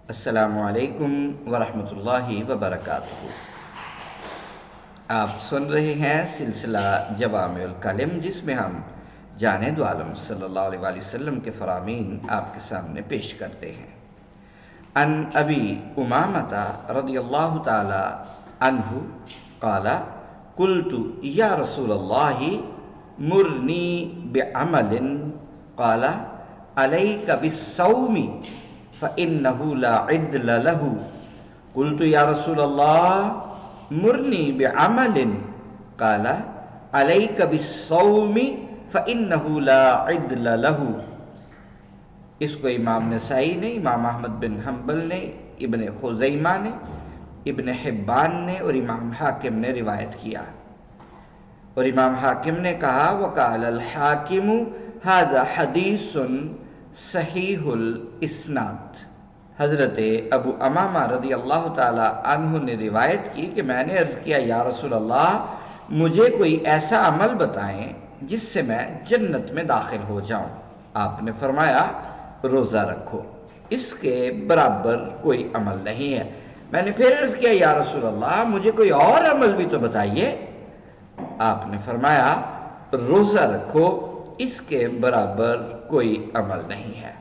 السلام علیکم ورحمۃ اللہ وبرکاتہ۔ آپ سن رہے ہیں سلسلہ جوامع الکلم، جس میں ہم جانب عالم صلی اللہ علیہ وآلہ وسلم کے فرامین آپ کے سامنے پیش کرتے ہیں۔ ان ابی امامۃ رضی اللہ تعالی عنہ قال قلت یا رسول اللہ مرنی بعمل قال علیک بالصوم فإنه لا عدل له۔ قلت یا رسول اللہ مرنی بعمل قال علیک بالصوم فإنه لا عدل له۔ اس کو امام نسائی نے، امام احمد بن حنبل نے، ابن خزیمہ نے، ابن حبان نے اور امام حاکم نے روایت کیا، اور امام حاکم نے کہا وقال الحاکم ھذا حدیث صحیح الاسناد۔ حضرت ابو امامہ رضی اللہ تعالی عنہ نے روایت کی کہ میں نے عرض کیا یا رسول اللہ مجھے کوئی ایسا عمل بتائیں جس سے میں جنت میں داخل ہو جاؤں۔ آپ نے فرمایا روزہ رکھو، اس کے برابر کوئی عمل نہیں ہے۔ میں نے پھر عرض کیا یا رسول اللہ مجھے کوئی اور عمل بھی تو بتائیے۔ آپ نے فرمایا روزہ رکھو، اس کے برابر کوئی عمل نہیں ہے۔